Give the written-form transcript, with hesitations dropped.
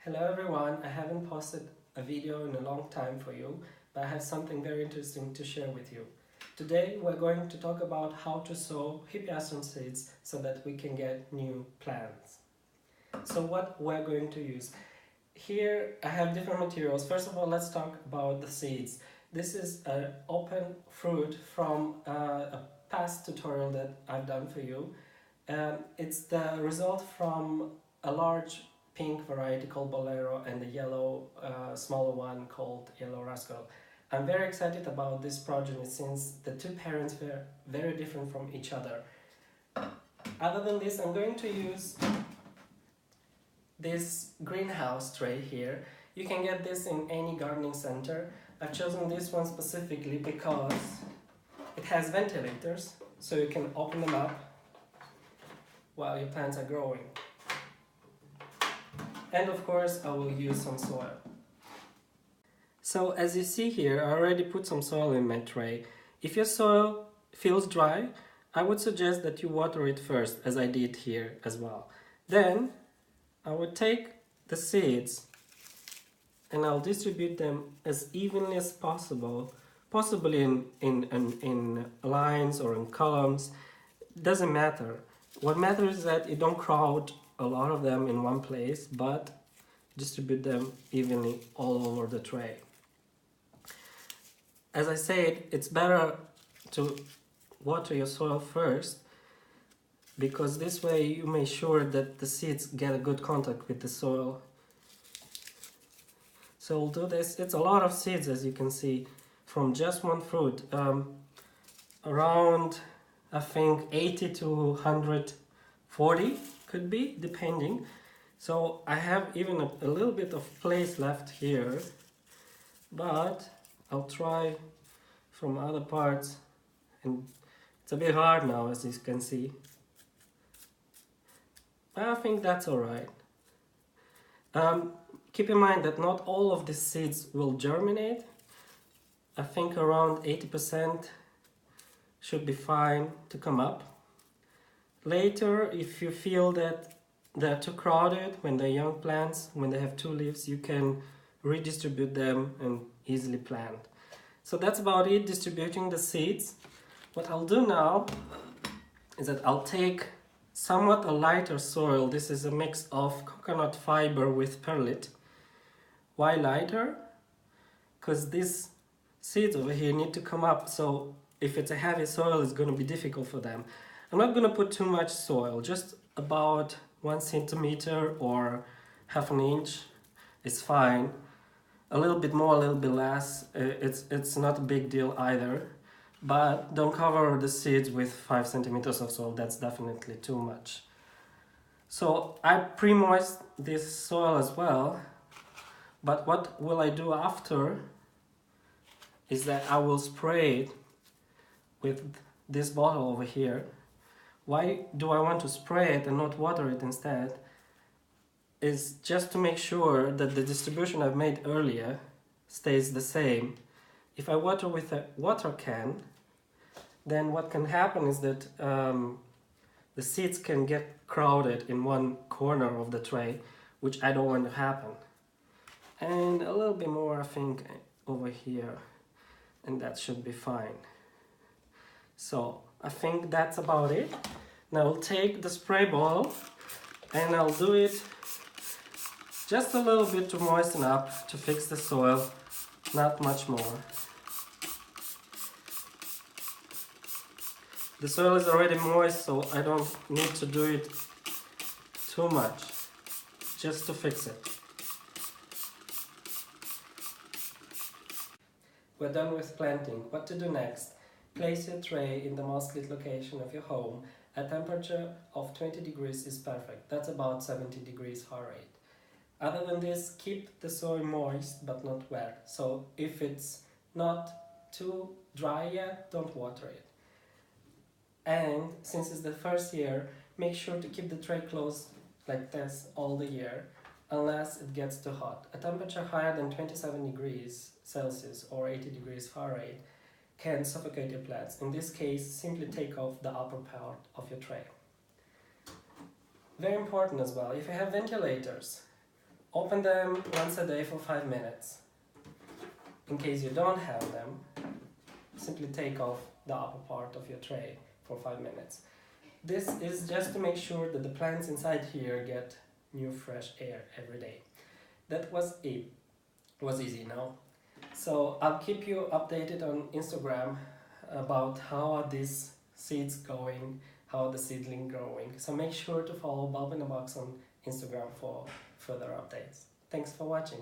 Hello everyone, I haven't posted a video in a long time for you, but I have something very interesting to share with you. Today we're going to talk about how to sow Hippeastrum seeds so that we can get new plants. So what we're going to use. Here I have different materials. First of all, let's talk about the seeds. This is an open fruit from a past tutorial that I've done for you. It's the result from a large pink variety called Bolero and the yellow smaller one called Yellow Rascal. I'm very excited about this progeny since the two parents were very different from each other. Other than this, I'm going to use this greenhouse tray here. You can get this in any gardening center. I've chosen this one specifically because it has ventilators, so you can open them up while your plants are growing. And of course, I will use some soil. So as you see here, I already put some soil in my tray. If your soil feels dry, I would suggest that you water it first, as I did here as well. Then I would take the seeds and I'll distribute them as evenly as possible, possibly in lines or in columns. It doesn't matter. What matters is that you don't crowd a lot of them in one place, but distribute them evenly all over the tray. As I said, it's better to water your soil first, because this way you make sure that the seeds get a good contact with the soil. So we'll do this. It's a lot of seeds, as you can see, from just one fruit. Around, I think, 80 to 140 could be, depending. So I have even a little bit of place left here, but I'll try from other parts, and it's a bit hard now, as you can see. I think that's alright. Keep in mind that not all of these seeds will germinate. I think around 80% should be fine to come up. Later, if you feel that they're too crowded when they're young plants, when they have two leaves, you can redistribute them and easily plant. So that's about it, distributing the seeds. What I'll do now is that I'll take somewhat a lighter soil. This is a mix of coconut fiber with perlite. Why lighter? Because these seeds over here need to come up, so if it's a heavy soil, it's going to be difficult for them. I'm not going to put too much soil, just about 1 centimeter or half an inch is fine. A little bit more, a little bit less, it's not a big deal either. But don't cover the seeds with 5 centimeters of soil, that's definitely too much. So I pre-moist this soil as well, but what will I do after is that I will spray it with this bottle over here. Why do I want to spray it and not water it instead? Is just to make sure that the distribution I've made earlier stays the same. If I water with a water can, then what can happen is that the seeds can get crowded in one corner of the tray, which I don't want to happen. And a little bit more, I think, over here, and that should be fine. So I think that's about it. Now I'll take the spray bottle and I'll do it just a little bit to moisten up, to fix the soil, not much more. The soil is already moist, so I don't need to do it too much, just to fix it. We're done with planting. What to do next? Place your tray in the most lit location of your home. A temperature of 20 degrees is perfect. That's about 70 degrees Fahrenheit. Other than this, keep the soil moist but not wet. So if it's not too dry yet, don't water it. And since it's the first year, make sure to keep the tray closed like this all the year, unless it gets too hot. A temperature higher than 27 degrees Celsius or 80 degrees Fahrenheit can suffocate your plants. In this case, simply take off the upper part of your tray. Very important as well, if you have ventilators, Open them once a day for 5 minutes. In case you don't have them, simply take off the upper part of your tray for 5 minutes. This is just to make sure that the plants inside here get new fresh air every day. That was it. It was easy now. So I'll keep you updated on Instagram about how are these seeds going, how are the seedling growing. So make sure to follow Bulb in a Box on Instagram for further updates. Thanks for watching.